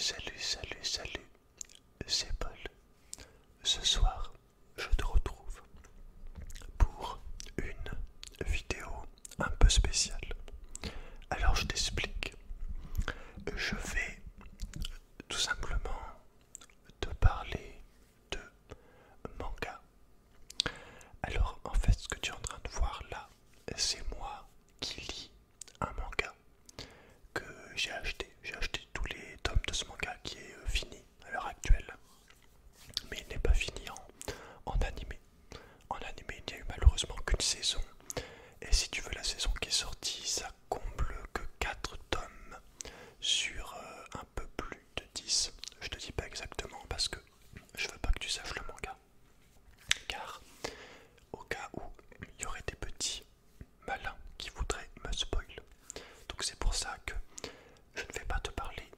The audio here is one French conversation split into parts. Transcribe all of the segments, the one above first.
Salut, c'est Paul. Ce soir, je te retrouve pour une vidéo un peu spéciale. Alors je t'explique. Je vais tout simplement te parler de manga. Alors en fait, ce que tu es en train de voir là, c'est moi qui lis un manga que j'ai acheté. J'ai acheté tous les tomes de ce manga qui est fini à l'heure actuelle. Mais il n'est pas fini en animé. En animé, il n'y a eu malheureusement qu'une saison. Et si tu veux, la saison qui est sortie, ça comble que 4 tomes sur un peu plus de 10. Je te dis pas exactement parce que je veux pas que tu saches le manga. Car au cas où il y aurait des petits malins qui voudraient me spoil. Donc c'est pour ça que je ne vais pas te parler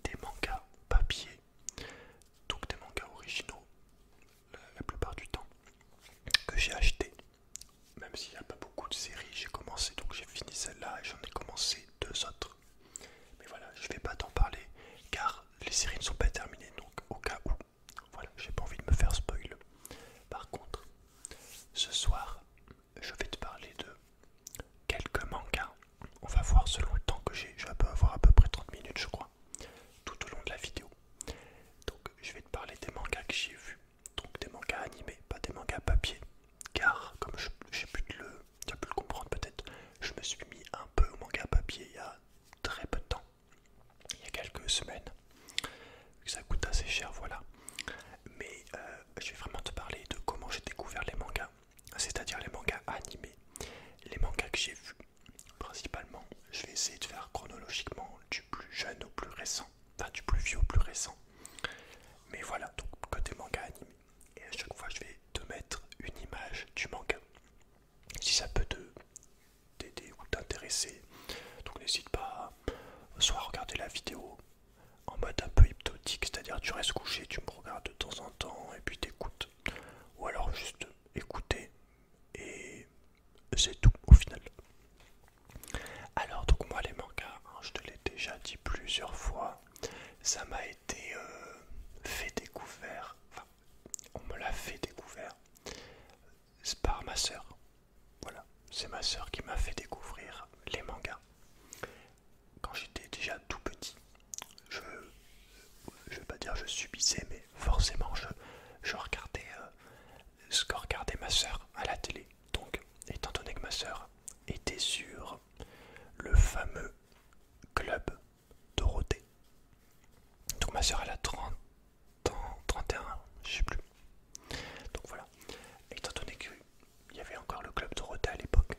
des mangas papier, donc des mangas originaux la plupart du temps, que j'ai acheté. Même s'il n'y a pas beaucoup de séries, j'ai commencé, donc j'ai fini celle-là et j'en ai commencé 2 autres. Mais voilà, je vais pas t'en parler car les séries ne sont pas terminées, donc au cas où, voilà, j'ai pas envie de me faire spoil. Par contre, ce soir, je vais te parler de quelques mangas. On va voir selon le temps que j'ai. Je vais avoir à peu près 30 minutes, je crois, tout au long de la vidéo. Donc, je vais te parler des mangas que j'ai vus. Donc, des mangas animés, pas des mangas papier. Car, comme tu as pu le comprendre peut-être, je me suis mis un peu au manga papier il y a très peu de temps. Il y a quelques semaines. Ça coûte assez cher, voilà. Mais je vais vraiment te parler de comment j'ai découvert les mangas. C'est-à-dire les mangas animés. Les mangas que j'ai vus. Principalement, je vais essayer de faire chronologiquement du plus jeune au plus récent. Enfin, du plus vieux au plus récent. Mais voilà, donc côté manga animé. Et à chaque fois, je vais te mettre une image du manga. Si ça peut t'aider ou t'intéresser. Donc n'hésite pas soit à regarder la vidéo en mode un peu hypnotique, c'est-à-dire tu restes couché, tu me regardes de temps en temps et puis t'écoutes. Ou alors juste écouter et c'est tout au final. Alors donc moi les mangas, hein, je te l'ai déjà dit plusieurs fois, ça m'a été fait découvert, enfin on me l'a fait découvert, c'est par ma soeur. Voilà, c'est ma soeur qui m'a fait découvrir les mangas. Quand j'étais déjà tout petit, je vais pas dire je subissais, mais forcément je regardais ce que regardait ma soeur à la télé. Donc, étant donné que ma soeur était sur le fameux club Dorothée. Donc ma soeur elle a 30 ans, 31, je sais plus. Donc voilà, étant donné qu'il y avait encore le club Dorothée à l'époque,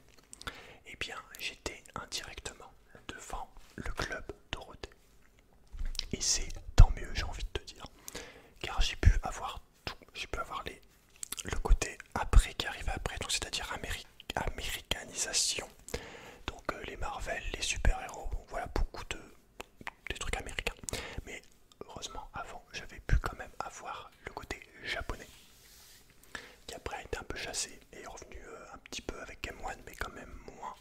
eh bien j'étais indirectement devant le club Dorothée. Et c'est tant mieux, j'ai envie de te dire. Car j'ai pu avoir tout, j'ai pu avoir le côté après qui arrive après, donc c'est-à-dire américanisation. Donc les Marvel, les super-héros, voilà beaucoup des trucs américains. Mais heureusement avant j'avais pu quand même avoir le côté japonais qui après a été un peu chassé et est revenu un petit peu avec M1 mais quand même moins.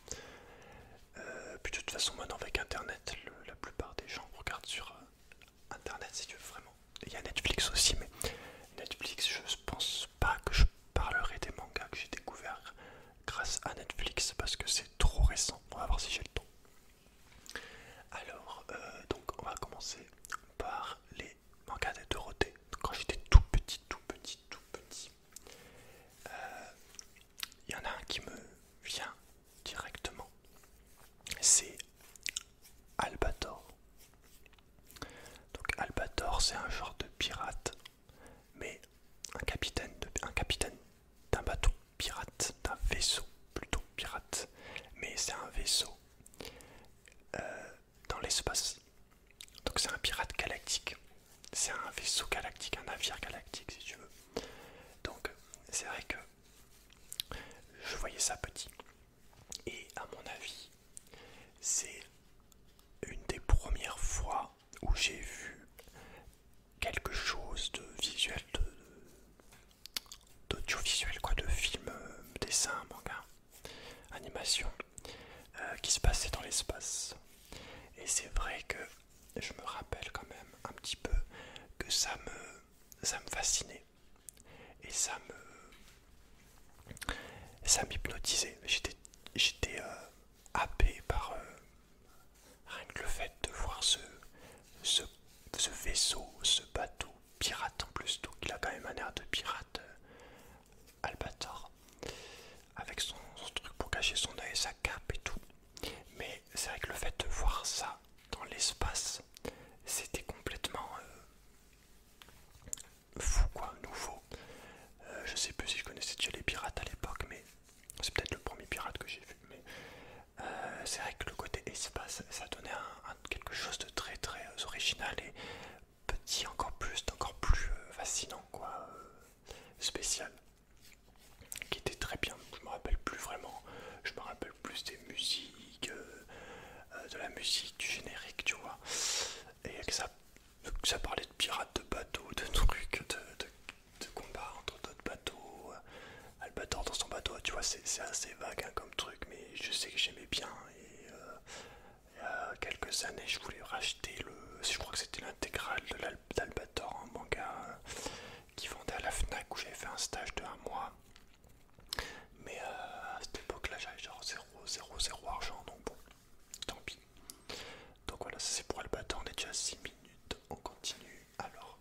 Puis de toute façon maintenant avec internet la plupart des gens regardent sur internet si tu veux vraiment. Il y a Netflix aussi mais Netflix je pense pas que je parlerai des mangas que j'ai découverts grâce à Netflix parce que c'est trop récent. On va voir si j'ai le temps. Alors, donc on va commencer par les mangas de Dorothée. Quand j'étais tout petit, il y en a un qui me vient directement. C'est Albator. Donc Albator, c'est un genre de pirate, mais un capitaine d'un bateau pirate, d'un vaisseau plutôt pirate, mais c'est un vaisseau dans l'espace. Donc c'est un pirate galactique. C'est un vaisseau galactique, un navire galactique si tu veux. Donc c'est vrai que je voyais ça petit. Et à mon avis, c'est une des premières fois où j'ai vu quelque chose de visuel, d'audiovisuel, quoi, de film, dessin, manga, animation, qui se passait dans l'espace. Et c'est vrai que je me rappelle quand même un ça me fascinait et ça m'hypnotisait. J'étais happé par rien que le fait de voir ce, ce vaisseau, ce bateau pirate en plus, donc il a quand même un air de pirate, Albator, avec son truc pour cacher son œil, sa cape et tout. Mais c'est vrai que le fait de voir ça dans l'espace, c'était complètement fou quoi, nouveau. Je sais plus si je connaissais déjà les pirates à l'époque, mais c'est peut-être le premier pirate que j'ai vu. Mais c'est vrai que le côté espace, ça donnait quelque chose de très très original et petit encore plus fascinant quoi, spécial, qui était très bien. Je me rappelle plus vraiment, je me rappelle plus des musiques, de la musique, du générique, tu vois, et que ça parlait de pirates, de bateaux, de trucs, de combats entre d'autres bateaux, Albator dans son bateau, tu vois, c'est assez vague hein, comme truc, mais je sais que j'aimais bien. Et il y a quelques années, je voulais racheter je crois que c'était l'intégrale d'Albator en manga qui vendait à la Fnac où j'avais fait un stage de 1 mois. Mais à cette époque-là, j'avais genre 0 argent, donc bon, tant pis. Donc voilà, ça c'est pour Albator, on est déjà à 6 minutes, on continue. Alors,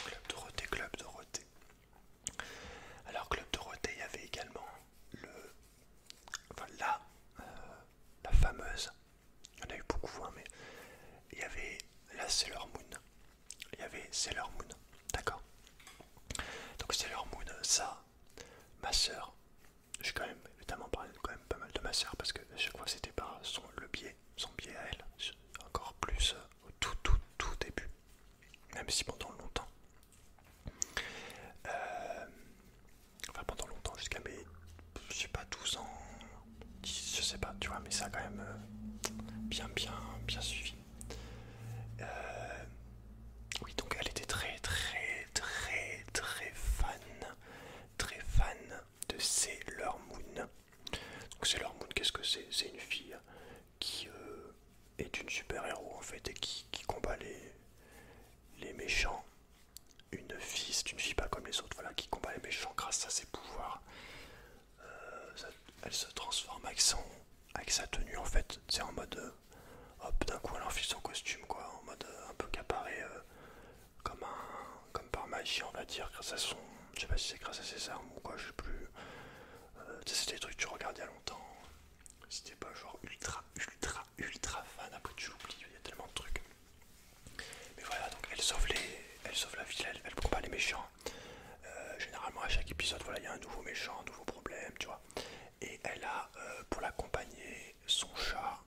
Club Dorothée, Club Dorothée. Alors, Club Dorothée, il y avait également enfin, la fameuse, il y en a eu beaucoup, hein, mais il y avait la Sailor Moon. Il y avait Sailor Moon, d'accord. Donc Sailor Moon, ça, ma soeur, j'ai quand même évidemment parlé quand même pas mal de ma soeur parce que à chaque fois c'était par son biais à elle, encore plus au tout début, même si pendant longtemps, enfin pendant longtemps jusqu'à mes, je sais pas 12 ans, 10, je sais pas, tu vois, mais ça a quand même bien suivi. Oui, donc elle était très fan de Sailor Moon. Donc Sailor Moon, qu'est-ce que c'est? C'est une fille qui est une super-héros en fait et qui combat les méchants. C'est une fille pas comme les autres, voilà, qui combat les méchants grâce à ses pouvoirs. Elle se transforme avec sa tenue en fait. C'est en mode hop, d'un coup elle enfile son costume quoi, en mode un peu caparé, comme par magie on va dire, grâce à son, je sais pas si c'est grâce à ses armes ou quoi, je sais plus. C'est des trucs que tu regardes il y a longtemps. Si t'es pas genre ultra fan, après tu l'oublies, il y a tellement de trucs. Mais voilà, donc elle sauve la ville, elle combat les méchants. Généralement à chaque épisode, voilà, il y a un nouveau méchant, un nouveau problème, tu vois. Et elle a pour l'accompagner son chat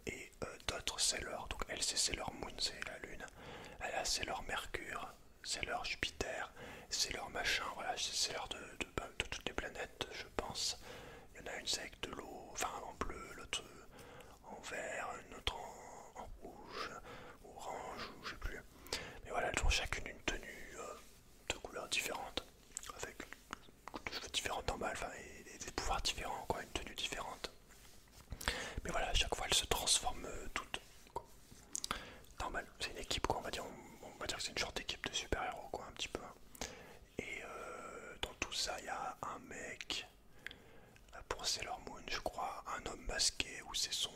et d'autres Sailor. Donc elle c'est Sailor Moon, c'est la lune. Elle a Sailor Mercure, Sailor Jupiter, Sailor machin, voilà, c'est Sailor de toutes les planètes, je pense. Il y en a une c'est avec de l'eau, enfin en bleu, l'autre en vert, une autre en rouge, orange, ou je sais plus. Mais voilà, elles ont chacune une tenue de couleurs différentes, avec de cheveux différentes normales, enfin, et des pouvoirs différents, quoi, une tenue différente. Mais voilà, à chaque fois elles se transforment toutes. Quoi. Normal, c'est une équipe, quoi, on va dire que c'est une sorte d'équipe de super-héros, quoi, un petit peu. Et dans tout ça, il y a un mec, pour Sailor Moon, je crois, un homme masqué, où c'est son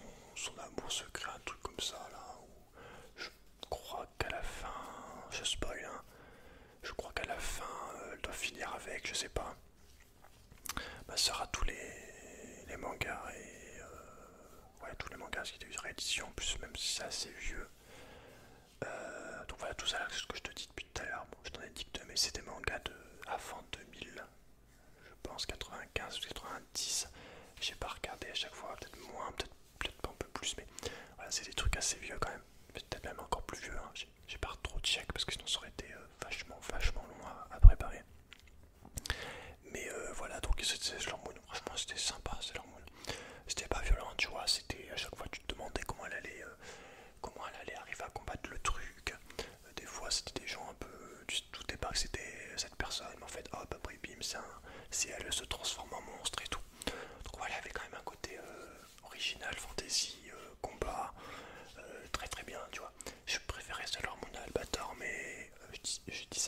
amour secret, un truc comme ça, là, où je crois qu'à la fin, je spoil, hein, je crois qu'à la fin, elle doit finir avec, je sais pas. Ma soeur a tous les mangas et ouais, tous les mangas qui étaient réédition en plus, même si c'est assez vieux. Donc voilà, tout ça là, c'est ce que je te dis depuis tout à l'heure. Bon, je t'en ai dit que deux, mais c'est des mangas de avant 2000, je pense 95 ou 90. J'ai pas regardé à chaque fois, peut-être moins, peut-être pas un peu plus, mais voilà, c'est des trucs assez vieux quand même. Peut-être même encore plus vieux, hein. J'ai pas trop de check parce que sinon ça aurait été vachement long à préparer. Mais voilà, donc c'était Sailor Moon, franchement c'était sympa Sailor Moon. C'était pas violent, tu vois, c'était à chaque fois tu te demandais comment elle allait arriver à combattre le truc. Des fois c'était des gens un peu, tu te doutais pas que c'était cette personne, mais en fait hop, après bim, c'est elle se transforme en monstre et tout. Donc voilà, il y avait quand même un côté original, fantasy, combat, très très bien, tu vois. Je préférais Sailor Moon à Albator, mais je dis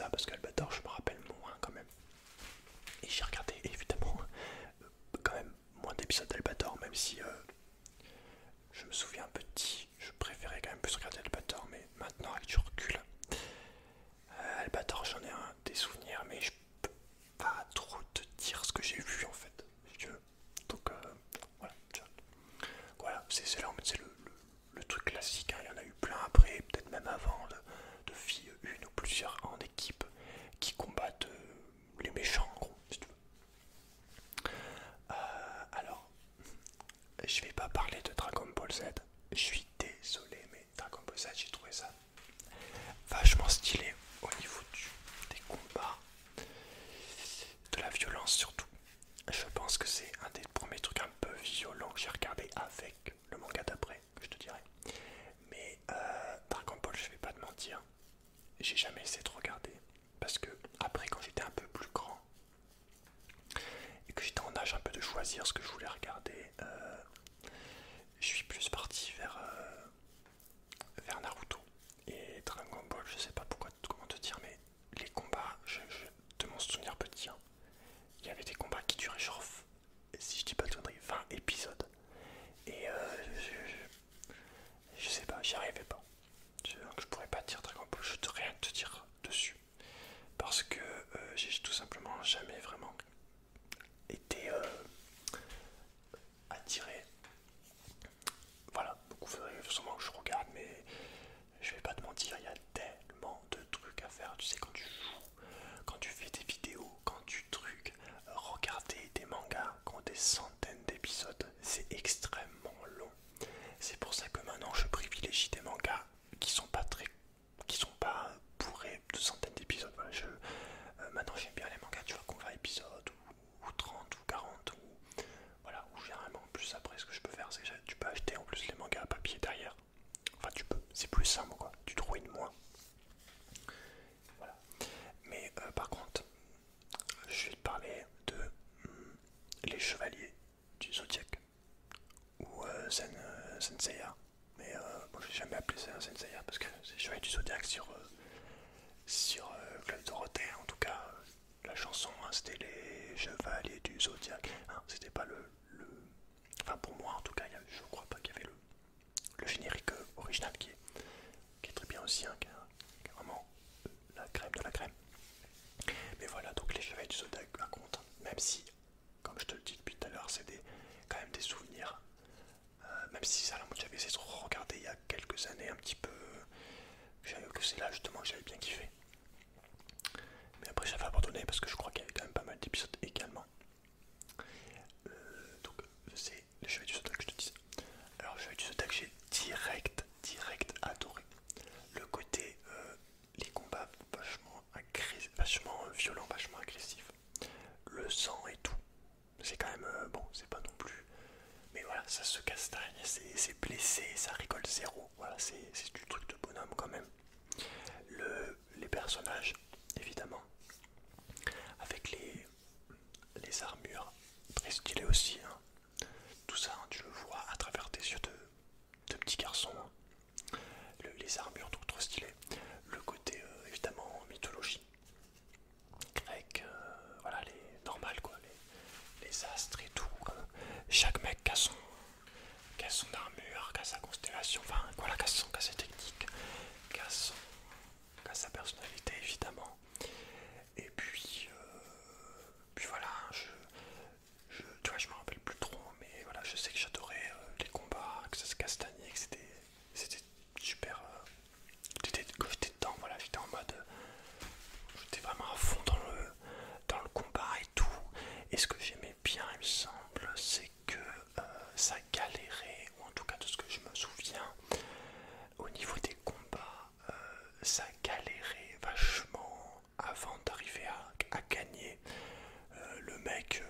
dire. J'ai jamais essayé de regarder. Parce que après, quand j'étais un peu plus grand et que j'étais en âge un peu de choisir ce que je voulais regarder, je suis plus parti vers Naruto et Dragon Ball. Je sais pas comment te dire, mais les combats, de mon souvenir petit, hein, il y avait des combats qui duraient genre, si je dis pas de conneries, 20 épisodes. Et je sais pas, j'y arrivais pas. Je pourrais pas te dire Dragon Ball, je ne rien te dire dessus. Parce que j'ai tout simplement jamais vraiment été attiré. Voilà, donc il faudrait sûrement que je regarde, mais je vais pas te mentir, il y a tellement de trucs à faire. Tu sais, quand tu joues, quand tu fais des vidéos, quand tu trucs, regarder des mangas qui ont des centaines d'épisodes, c'est extrêmement long. C'est pour ça que maintenant je privilégie des mangas qui sont pas bourrés de centaines d'épisodes. Voilà, maintenant j'aime bien les mangas, tu vois, qu'on va épisode ou 30 ou 40 ou voilà, ou généralement plus après ce que je peux faire c'est que tu peux acheter en plus les mangas à papier derrière. Enfin tu peux, c'est plus simple quoi, tu te ruines moins. Voilà. Mais par contre, je vais te parler de Les Chevaliers du Zodiaque ou Senseiya. Mais moi j'ai jamais appelé ça Senseiya parce que c'est Chevalier du Zodiaque sur Club Dorothée. En tout cas, la chanson hein, c'était Les Chevaliers du Zodiaque. Hein, c'était pas enfin pour moi en tout cas, je crois pas qu'il y avait le générique original qui est très bien aussi, hein, qui est vraiment la crème de la crème. Mais voilà, donc Les Chevaliers du Zodiaque racontent, même si, comme je te le dis depuis tout à l'heure, c'est quand même des souvenirs. Même si ça, j'avais essayé de regarder il y a quelques années un petit peu, que c'est là justement que j'avais bien kiffé. Mais après j'avais abandonné parce que je crois qu'il y avait quand même pas mal d'épisodes également. Donc c'est Les Chevaliers du Zodiaque que je te dis. Alors Les Chevaliers du Zodiaque j'ai direct adoré. Le côté, les combats vachement violents, vachement agressifs. Le sang et tout. C'est quand même, bon, c'est pas non plus. Mais voilà, ça se castagne, c'est blessé, ça rigole zéro. Voilà, c'est du truc de bonhomme quand même. Les personnages, évidemment, avec les armures, très stylées aussi. Hein. Tout ça, hein, tu le vois à travers tes yeux de petit garçon. Hein. Les armures, donc trop stylées. Le côté, évidemment, mythologie grecque, voilà, les normales quoi, les astres et tout. Chaque mec a son armure, qui a sa constellation, enfin voilà, qui a ses techniques, qui a sa personnalité évidemment. Et puis voilà, tu vois, je me rappelle plus trop, mais voilà, je sais que j'adorais les combats, que ça se castagnait, que c'était super. Quand j'étais dedans, voilà, j'étais en mode, j'étais vraiment à fond dans le combat et tout. Et ce que j'aimais bien, il me semble, c'est que ça galérait, ou en tout cas de ce que je me souviens, au niveau des combats, ça galérait vachement avant d'arriver à gagner. Le mec,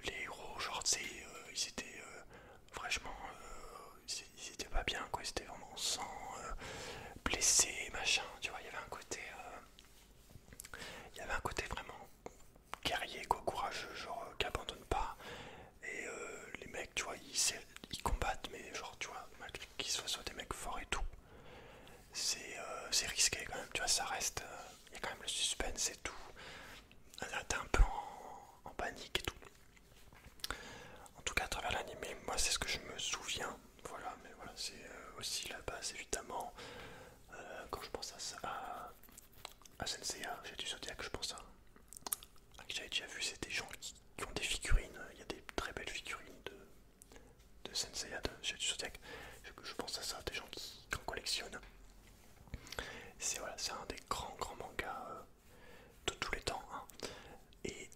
les héros, genre, tu sais, ils étaient franchement, ils étaient pas bien, quoi, ils étaient vraiment sans blessés, machin, tu vois, il y avait un côté vraiment guerrier, quoi, courageux, genre, qui abandonne pas. Et les mecs, tu vois, ils combattent, mais genre, tu vois, malgré qu'ils soient des mecs forts et tout, c'est risqué quand même, tu vois, ça reste, il y a quand même le suspense et tout. T'es un peu en panique et tout. En tout cas, à travers l'anime, moi, c'est ce que je me souviens. Voilà, mais voilà, c'est aussi la base, évidemment. Quand je pense à Senseiya, j'ai du Zodiac, je pense à qui j'avais déjà vu, c'est des gens qui ont des figurines. Il y a des très belles figurines de Senseiya, j'ai du Zodiac. Je pense à ça, des gens qui en collectionnent. C'est voilà, c'est un des grands mangas de tous les temps. Hein. Et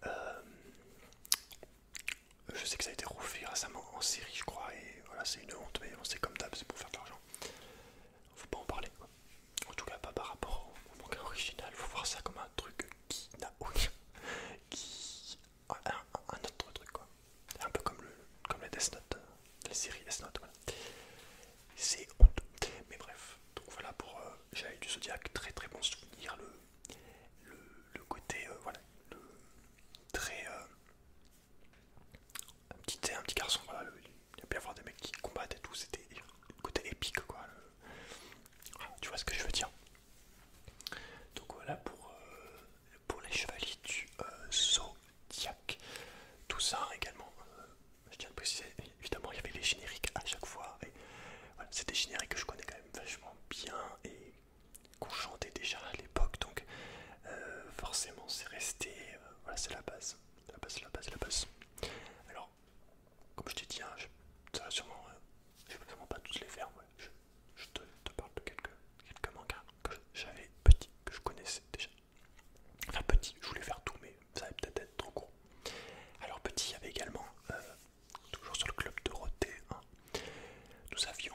je sais que ça a été refait récemment en série, je crois. Et voilà, c'est une honte, mais c'est comme d'hab, c'est pour faire de l'argent. Faut pas en parler, quoi. En tout cas, pas par rapport au manga original. Faut voir ça comme un truc qui n'a aucun. Un autre truc, quoi. Un peu comme les Death Note, la série Death Note, voilà. Zodiac, très très bon souvenir, le côté, voilà, très, un petit garçon, voilà, il y a bien voir des mecs qui combattent et tout, c'était le côté épique, quoi, voilà, tu vois ce que je veux dire. Donc voilà pour les chevaliers du Zodiac. Tout ça également, je tiens à préciser, évidemment il y avait les génériques à chaque fois. Et voilà, c'est des génériques que je connais quand même vachement bien et qu'on chantait déjà à l'époque. Donc forcément c'est resté, voilà, c'est la base. La base, la base, la base. Alors, comme je t'ai dit, hein, ça va sûrement, je vais vraiment pas tous les faire. Ouais. Je te parle de quelques mangas que j'avais petit, que je connaissais déjà. Enfin petit, je voulais faire tout, mais ça allait peut-être être trop court. Alors petit, il y avait également, toujours sur le club Dorothée, hein, nous avions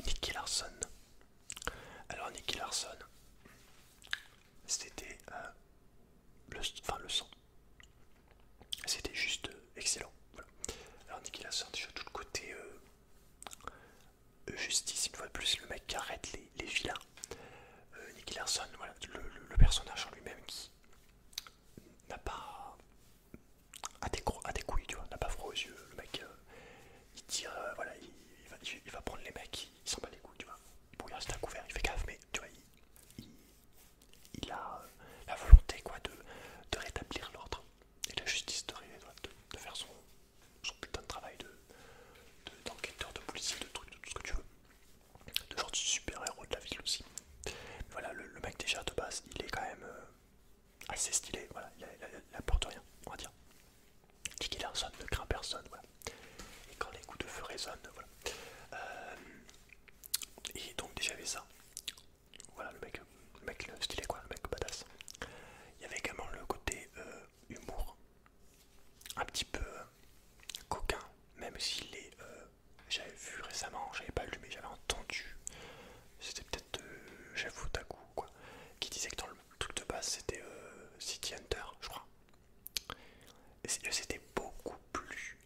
Nicky Larson. Alors Nicky Larson, c'était le sang. C'était juste excellent. Voilà. Alors Nicky Larson, déjà tout le côté justice, une fois de plus, le mec qui arrête les vilains. Nicky Larson, voilà, le personnage en lui-même qui n'a pas à des couilles, tu vois, n'a pas froid aux yeux. Le mec, il tire, voilà, il va prendre les mecs, il s'en bat les couilles, tu vois. Bon, il reste à couvert, il fait gaffe, mais tu vois, il a la volonté, quoi, de rétablir l'ordre et la justice, de faire son putain de travail d'enquêteur, de policier, de truc, de tout ce que tu veux. De genre de super-héros de la ville aussi. Mais voilà, le mec déjà de base, il est quand même assez stylé, voilà, il apporte rien, on va dire. Nicky Larson ne craint personne, voilà. Et quand les coups de feu résonnent, voilà. Et donc déjà il y avait ça. Voilà, le mec stylé, quoi, le mec badass. Il y avait également le côté humour, un petit peu coquin, même s'il est, j'avais vu récemment, j'avais pas lu mais j'avais entendu, c'était peut-être Jeff Otaku, quoi, qui disait que dans le truc de base c'était City Hunter, je crois. Et c'était beaucoup plus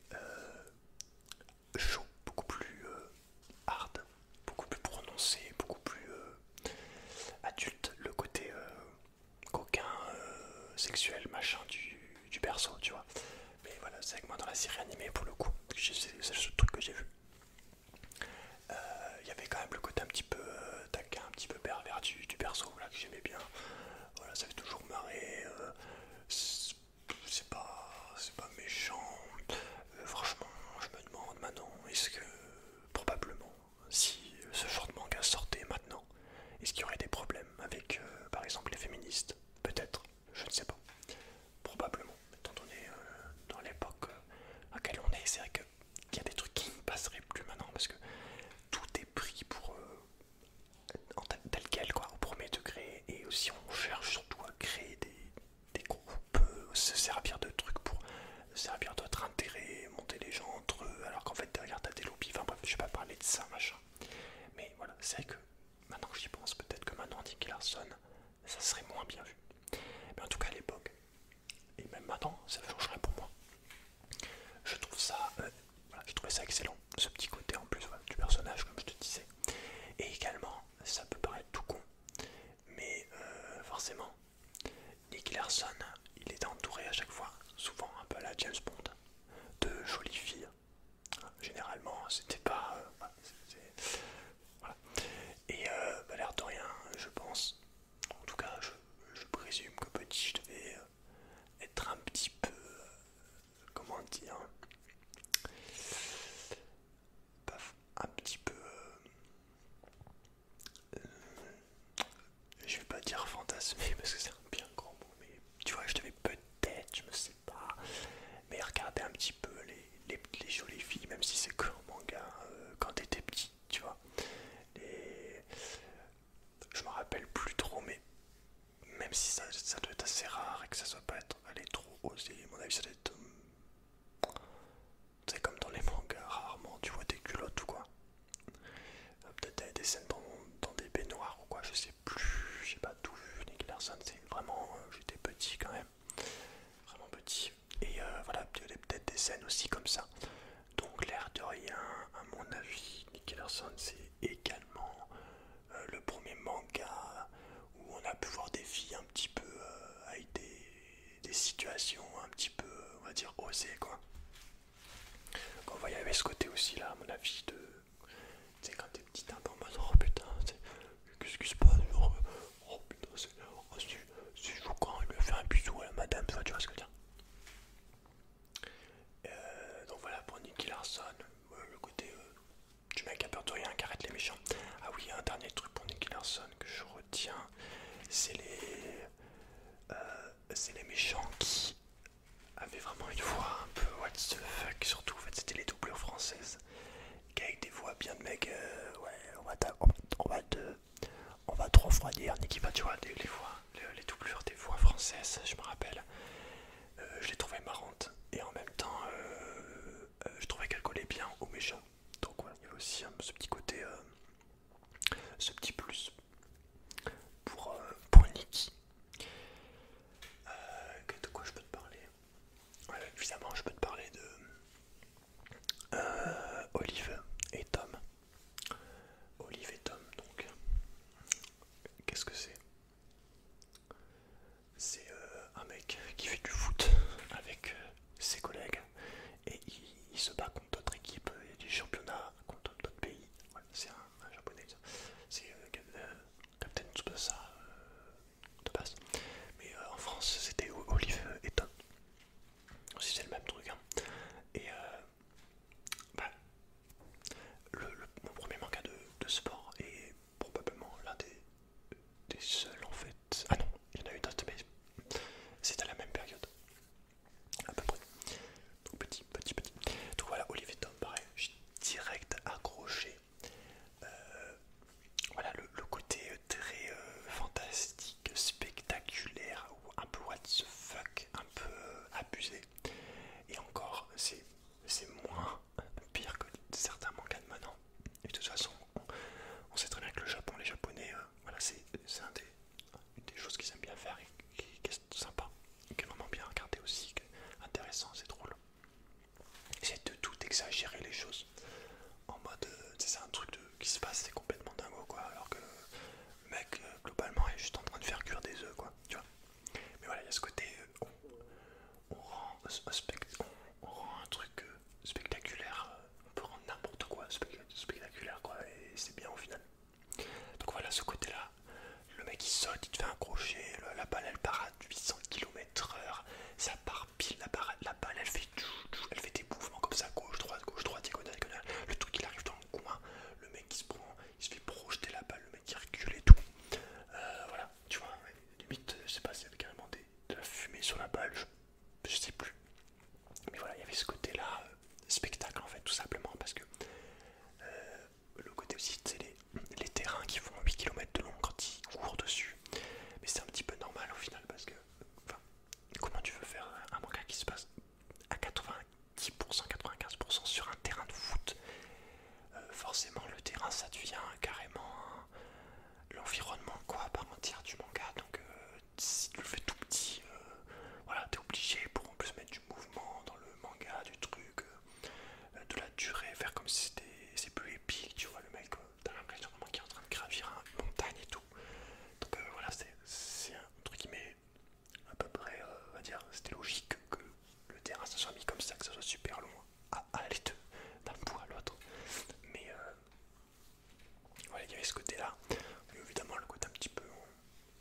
chaud, beaucoup plus hard, beaucoup plus prononcé, beaucoup plus adulte, le côté coquin, sexuel, machin du perso, tu vois. Mais voilà, c'est avec moi dans la série animée pour le coup, c'est le seul truc que j'ai vu. Il y avait quand même le côté un petit peu taquin, un petit peu pervers du perso, là, que j'aimais bien. Voilà, ça fait toujours marrer. C'est pas méchant. Franchement, je me demande maintenant, est-ce que probablement, si ce genre de manga sortait maintenant, est-ce qu'il y aurait des problèmes avec, par exemple, les féministes? Peut-être, je ne sais pas. Probablement, étant donné dans l'époque à laquelle on est, c'est vrai qu'il y a des trucs qui ne passeraient plus maintenant parce que tout est pris pour tel quel, quoi, au premier degré, et aussi on cherche surtout à créer des groupes, se servir de trucs pour servir d'autres intérêts, monter les gens entre eux, alors qu'en fait derrière t'as des lobbies, enfin bref, je vais pas parler de ça, machin. Mais voilà, c'est vrai que maintenant que j'y pense, peut-être que maintenant Nicky Larson, ça serait moins bien vu. Mais en tout cas à l'époque, et même maintenant, ça changerait pour moi. Je trouve ça, voilà, je trouvais ça excellent, ce petit côté en plus, voilà, du personnage, comme je te disais. Et également, ça peut paraître tout con, mais forcément, Nicky Larson, il est entouré à chaque fois, souvent un peu à la James Bond, de jolies filles. Généralement, c'était pas, voilà. Et l'air de rien, je pense, en tout cas, je présume que petit, je devais être un petit peu, comment dire, un petit peu, je vais pas dire fantasmer parce que c'est un bien grand mot, mais tu vois, je devais peut-être, je me sais pas, mais regarder un petit peu les jolies filles, même si c'est que en manga, quand t'étais petit, tu vois. Les... Je me rappelle plus trop, mais même si ça doit être assez rare et que ça soit pas être aller trop osé, à mon avis, ça doit être. C'est comme dans les mangas, rarement tu vois des culottes ou quoi. Peut-être des scènes dans des baignoires ou quoi, je sais plus, j'ai pas tout vu. Nicky Larson, c'est vraiment. J'étais petit quand même, vraiment petit. Et voilà, il y avait peut-être des scènes aussi comme ça. Donc, l'air de rien, à mon avis, Nicky Larson, c'est également le osé quoi. Quand il y avait ce côté aussi là, à mon avis, de. Tu sais, quand t'es petit, un peu en mode oh putain, qu'est-ce qui se passe? Genre, oh putain, si je joue quand il me fait un bisou à la madame, tu vois ce que je veux dire. Donc voilà pour Nicky Larson, le côté du mec à peur de rien qui arrête les méchants. Ah oui, un dernier truc pour Nicky Larson que je retiens, c'est les méchants qui avaient vraiment une voix un peu what the fuck, surtout en fait c'était les doublures françaises, qui avec des voix bien de mecs, ouais, on va te refroidir, Nicky, bah tu vois, les voix, les doublures des voix françaises, je me rappelle, je les trouvais marrantes, et en même temps, je trouvais qu'elles collaient bien aux méchants. Donc voilà, il y avait aussi ce petit côté, ce petit plus pour Nicky. De quoi je peux te parler? Ouais, évidemment, je peux te parler de Olive et Tom. Olive et Tom, donc, qu'est-ce que c'est? C'est un mec qui fait du foot avec ses collègues et il se bat contre d'autres équipes et des championnats contre d'autres pays. Ouais, c'est un japonais, c'est Captain Tsubasa de base. Mais en France, c'était Olive et Tom. Si c'est le même truc, hein. Et bah, mon premier manga de sport est probablement l'un des seuls en fait. Ah non, il y en a eu d'autres, mais c'est à la même période, à peu près. Donc petit. Donc voilà, Olivier Tom, pareil, j'ai direct accroché. Voilà, le côté très fantastique, spectaculaire, ou un peu what the fuck, un peu abusé. Et encore, c'est moins pire que certains mangas de maintenant. Et de toute façon, on sait très bien que le Japon, les Japonais, voilà, c'est une des choses qu'ils aiment bien faire et qui est sympa, qui est vraiment bien regardé aussi, intéressant, c'est drôle. C'est de tout exagérer les choses. En mode, c'est un truc qui se passe, c'est complètement dingo quoi. Alors que le mec, globalement, est juste en train de faire cuire des œufs quoi, tu vois. Mais voilà, il y a ce côté, on rend un truc spectaculaire, on peut rendre n'importe quoi spectaculaire quoi, et c'est bien au final. Donc voilà, ce côté là, le mec il saute, il te fait un crochet, la balle elle part à 800 km/h, ça part pile, la balle elle fait des mouvements comme ça, gauche, droite, diagonale, le truc il arrive dans le coin, le mec il se fait projeter la balle, le mec il recule et tout. Voilà, tu vois, limite, je sais pas s'il y avait carrément de la fumée sur la balle, je sais plus. Mais voilà, il y avait ce côté-là, spectacle en fait, tout simplement, parce que le côté aussi, c'est les terrains qui font 8 km de long quand ils courent dessus. Mais c'est un petit peu normal au final, parce que, enfin, comment tu veux faire un manga qui se passe à 90%, 95% sur un terrain de foot? Forcément, le terrain, ça devient carrément l'environnement quoi, à part entière du manga. Donc, si tu le fais tout petit, voilà, t'es obligé pour en plus mettre du mouvement dans le manga, du truc, de la durée, faire comme si c'est plus épique, tu vois, le mec, t'as l'impression vraiment qu'il est en train de gravir une montagne et tout. Donc voilà, c'est un truc qui met à peu près, on va dire, c'était logique que le terrain se soit mis comme ça, que ça soit super long à aller d'un bout à l'autre. Mais voilà, il y avait ce côté-là. Mais évidemment, le côté un petit peu,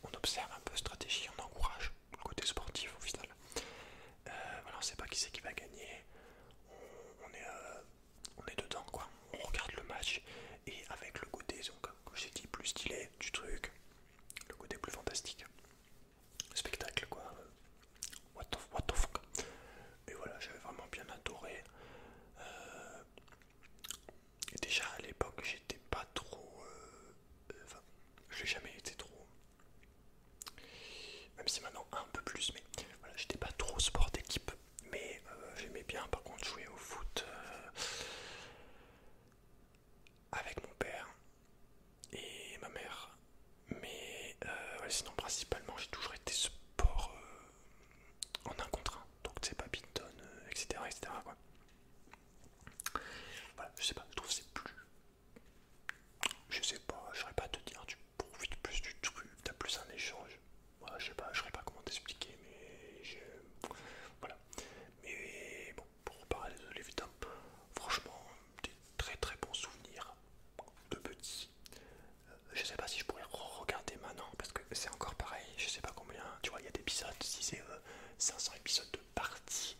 on observe un peu stratégie, on encourage le côté sportif au final. Voilà, on sait pas qui c'est qui va gagner. On est dedans quoi. On regarde le match et avec le côté, donc, comme j'ai dit, plus stylé du truc, le côté plus fantastique, spectacle quoi. What the fuck. Et voilà, j'avais vraiment bien adoré. Et déjà à l'époque, j'étais pas trop. Enfin, je l'ai jamais été trop. Même si maintenant un peu plus, mais voilà, j'étais pas trop sport d'équipe. Mais j'aimais bien par contre jouer au foot avec mon père et ma mère. Mais ouais, sinon principalement j'ai toujours été sport en un contre un. Donc tu sais, badminton, etc. Quoi. Voilà, je sais pas, je trouve que c'est plus. Je sais pas, je saurais pas te dire, tu profites plus du truc, t'as plus un échange. Voilà, je sais pas, je saurais pas comment t'expliquer, mais voilà. Mais 500 épisodes de partie.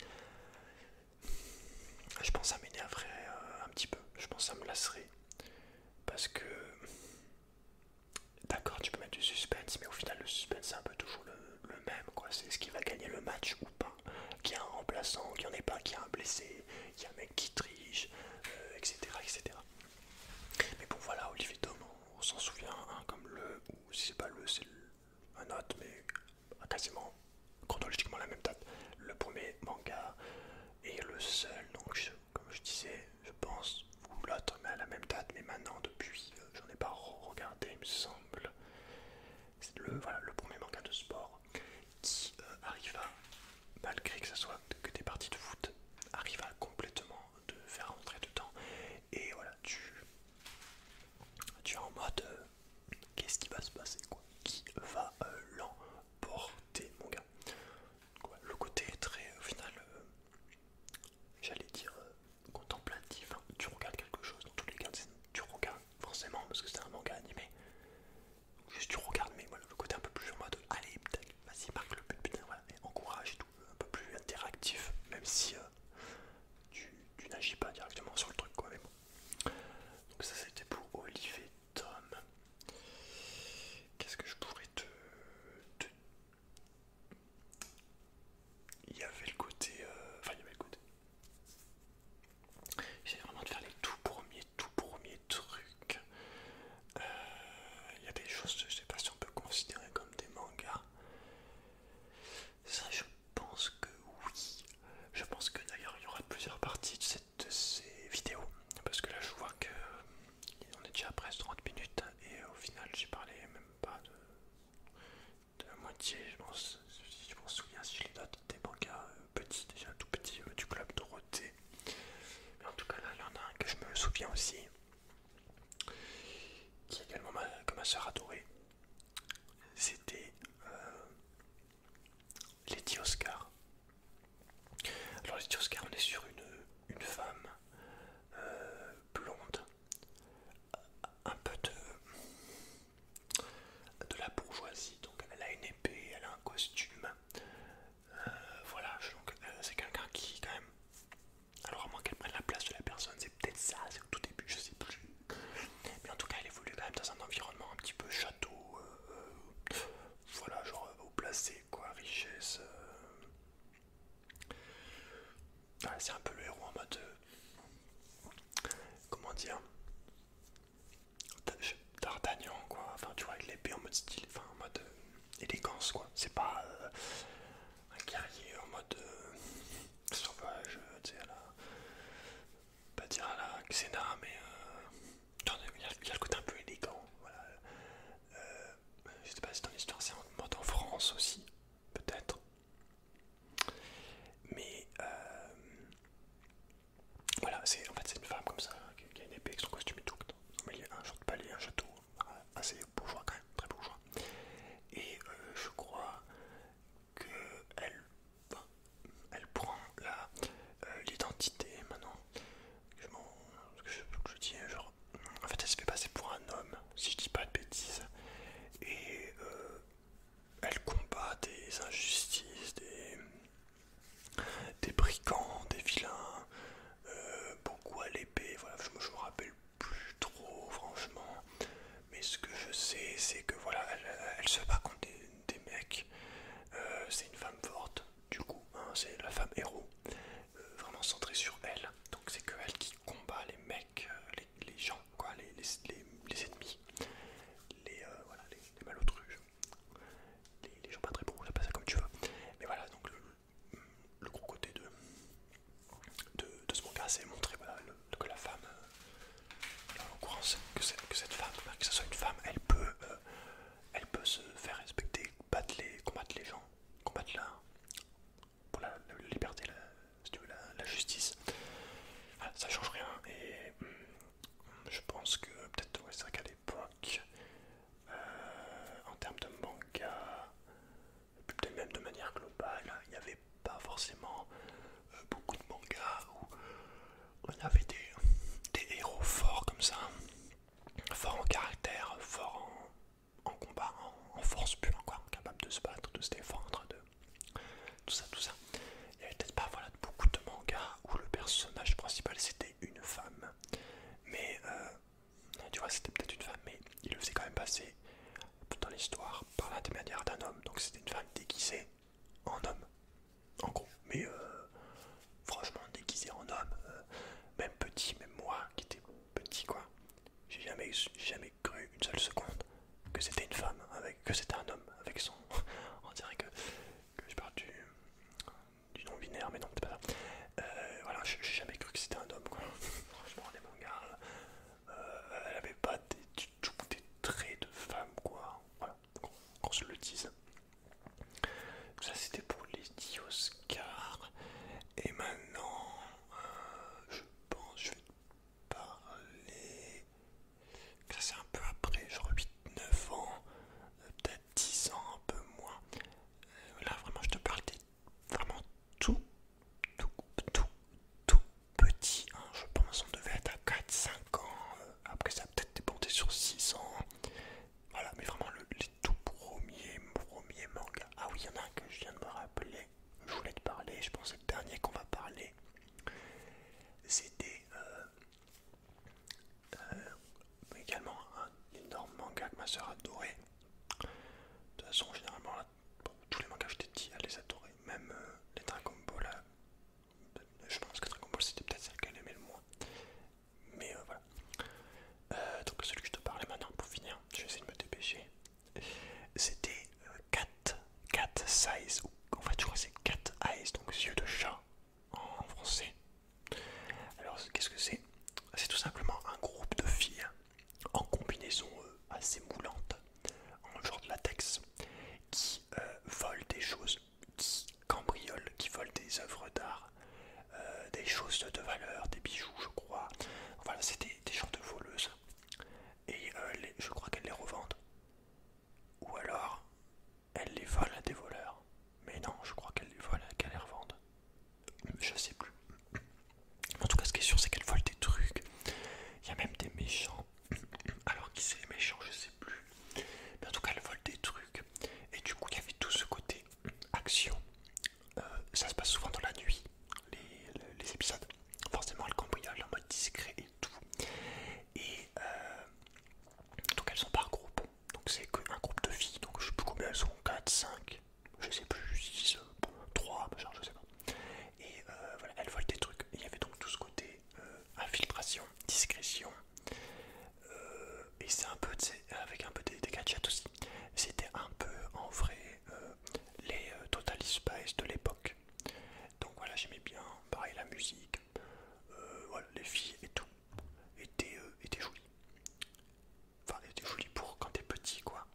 Je pense que ça m'énerverait un petit peu, je pense que ça me lasserait. Parce que, d'accord, tu peux mettre du suspense, mais au final, le suspense, c'est un peu toujours le même, quoi. C'est ce qui va gagner le match ou pas. Qu'il y a un remplaçant, qu'il n'y en ait pas, qu'il y a un blessé, qu'il y a un mec qui triche, etc., etc. Mais bon, voilà, Olivier Tom, on s'en souvient, hein, comme ou si c'est pas c'est un autre, mais quasiment chronologiquement la même date. Le premier manga et le seul, donc comme je disais, je pense, ou l'autre, mais à la même date, mais maintenant, depuis, j'en ai pas regardé, il me semble. C'est voilà, le premier manga de sport qui arrive à, malgré que ce soit que des parties de foot, arrive à complètement te faire rentrer dedans. Et voilà, tu es en mode qu'est-ce qui va se passer, quoi, qui va l'emporter, mon gars. Donc, ouais, le côté est très, au final, j'allais dire contemplatif, hein. Tu regardes quelque chose, dans tous les cas, tu regardes forcément parce que c'est un manga animé. Juste tu regardes, mais voilà, le côté un peu plus en mode allez, putain, vas-y, marque le but, putain, voilà, et encourage et tout, un peu plus interactif, même si tu n'agis pas directement sur le truc, quoi, mais bon. Donc ça c'était pour Olivier Tom. Qu'est-ce que je pourrais il y avait le côté, enfin il y avait le côté, j'essaie vraiment de faire les tout premiers trucs. Il y a des choses, je sais pas si on peut considérer comme des mangas. Ça, je pense que oui. Je pense que d'ailleurs il y aura plusieurs parties de ces vidéos. Parce que là je vois que on est déjà à presque 30 minutes et au final j'ai parlé même pas de la moitié. Je pense, si je m'en souviens, si je les note, des mangas petits, déjà tout petits, du Club Dorothée. Mais en tout cas là il y en a un que je me souviens aussi, qui est également que ma soeur adorait. C'était Lady Oscar. Alors Lady Oscar, on est sur une femme blonde, un peu de la bourgeoisie, donc elle a une épée, elle a un costume, voilà, donc c'est quelqu'un qui quand même, alors à moins qu'elle prenne la place de la personne, c'est peut-être ça, c'est au tout début, je sais plus, mais en tout cas elle évolue quand même dans un environnement un petit peu château, voilà, genre haut placé, quoi, richesse, c'est un peu le héros en mode, comment dire, D'Artagnan, quoi, enfin tu vois, avec l'épée en mode style, enfin en mode élégance, quoi, c'est pas un guerrier en mode sauvage, tu sais, à la, pas dire à la Xena, mais il y a le côté un peu élégant, voilà. Je sais pas si ton histoire c'est en mode en France aussi, peut-être, mais voilà, en fait c'est une femme comme ça, qui a une épée avec son costume et tout, au milieu un genre de palais, un château, assez bourgeois quand même, très bourgeois, et je crois qu'elle elle prend l'identité maintenant. Je dis genre, en fait elle se fait passer pour un homme, si je dis pas de bêtises, et elle combat des injustices, des brigands, des vilains, beaucoup à l'épée, voilà, je me rappelle plus trop franchement, mais ce que je sais c'est que voilà, elle se bat contre des mecs, c'est une femme forte, du coup, hein, c'est la femme héros, vraiment centrée sur elle, donc c'est que elle qui combat les mecs, les gens, quoi, les ennemis, voilà, les malotrus, les gens pas très bons, j'appelle ça comme tu veux, mais voilà, donc le gros côté de ce manga, c'est montrer voilà, que la femme, en l'occurrence, que cette femme, que ce soit une femme, elle peut se faire respecter, combattre les gens, combattre pour la liberté, si tu veux, la justice. Voilà, ça change rien et je pense que peut-être, ouais, c'est vrai qu'à l'époque, en termes de manga, peut-être même de manière globale, il n'y avait pas forcément beaucoup de mangas où on avait des héros forts comme ça, forts en caractère, forts en combat, en force pure, quoi, capables de se battre, de se défendre, tout ça, passé dans l'histoire par l'intermédiaire d'un homme. Donc c'était une femme déguisée en homme, en gros. Mais franchement, déguisée en homme, même petit, même moi qui étais petit, quoi. J'ai jamais cru une seule seconde que c'était une femme, que c'était un homme avec son. On dirait que je parle du non-binaire, mais non, c'est pas ça. Voilà, j'ai jamais cru que c'était un homme, quoi. Franchement, les mangas, elle avait pas du tout des traits de femme, quoi. Voilà, qu'on se le dise. Ça, c'était pour les 10 Oscars. Et maintenant, je pense, je vais te parler. Ça, c'est un peu après, genre 8 9 ans, peut-être 10 ans, un peu moins. Là, vraiment, je te parle des vraiment tout, tout, tout, tout petit. Hein. Je pense on devait être à 4 5 ans. Après, ça a peut-être dépendé sur 6 ans. Voilà, mais vraiment les tout premiers mangas. Ah oui, il y en a un que je viens de me rappeler. Je voulais te parler, je pense que c'est le dernier qu'on va parler. C'était également un énorme manga que ma soeur adorait. De toute façon, généralement, là, bon, tous les mangas que je t'ai dit, elle les adorait. Même les Dragon Ball, je pense que Dragon Ball c'était peut-être celle qu'elle aimait le moins. Mais voilà. Donc celui que je te parlais maintenant, pour finir, je vais essayer de me dépêcher. C'était Cat Size, ou en fait je crois que c'est Cat Eyes, donc yeux de chat en français. Alors qu'est-ce que c'est? C'est tout simplement un groupe de filles en combinaison assez moulante, en genre de latex, qui volent des choses, qui cambriolent, qui volent des œuvres d'art, des choses de valeur, des bijoux je crois. Voilà, c'est des genres de voleuses. Et je crois qu'elles les revendent. Ou alors, elles les volent à des voleurs. Mais non, je crois qu'elles les volent, qu'elles les revendent. Je sais plus. En tout cas, ce qui est sûr, c'est qu'elles volent des trucs. Il y a même des méchants. Alors, qui c'est les méchants, je sais plus. Mais en tout cas, elles volent des trucs. Et du coup, il y avait tout ce côté action. Ça se passe souvent dans la nuit, les épisodes. Forcément, elles cambriolent en mode discret et tout. Et donc, elles sont par groupe. Donc, c'est qu'un groupe de filles. Donc, je sais plus combien elles sont, 4 5 je sais plus, 6 3 machin, je sais pas. Et voilà, elles volent des trucs. Il y avait donc tout ce côté infiltration, discrétion. Et c'est un peu, avec un peu des gadgets aussi. C'était un peu en vrai les Total Spice de l'époque. Donc voilà, j'aimais bien, pareil, la musique, voilà, les filles et tout étaient jolies. Enfin, étaient jolies pour quand t'es petit, quoi.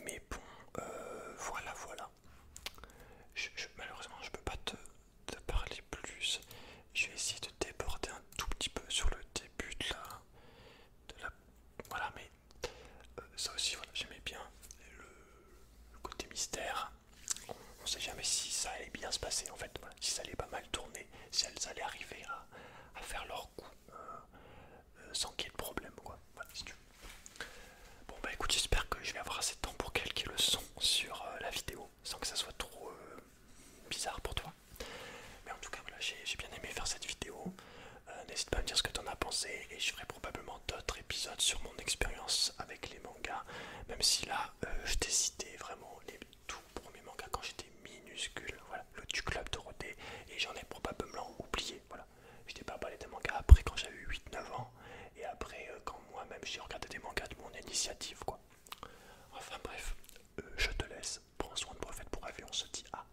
Mais bon, voilà. Malheureusement, je peux pas te parler plus. Je vais essayer de déborder un tout petit peu sur le début de la voilà, mais ça aussi, voilà, j'aimais bien le côté mystère. On sait jamais si ça allait bien se passer en fait, voilà, si ça allait pas mal tourner, si elles allaient arriver à faire leur coup sans qu'il y ait de problème, quoi. Voilà, si tu veux. Bon bah écoute, j'espère que je vais avoir assez de temps pour calquer le son sur la vidéo sans que ça soit trop bizarre pour toi. Mais en tout cas, voilà, j'ai bien aimé faire cette vidéo. N'hésite pas à me dire ce que tu en as pensé et je ferai probablement d'autres épisodes sur mon expérience avec les mangas. Même si là, je t'ai cité vraiment les tout premiers mangas quand j'étais minuscule. Voilà, le du Club Dorothée, et j'en ai probablement oublié. Voilà, je t'ai pas parlé des mangas après quand j'avais 8 9 ans et après quand moi-même j'ai regardé des mangas de mon initiative, quoi. Enfin bref, je te laisse. Prends soin de Prophète pour rêver. On se dit à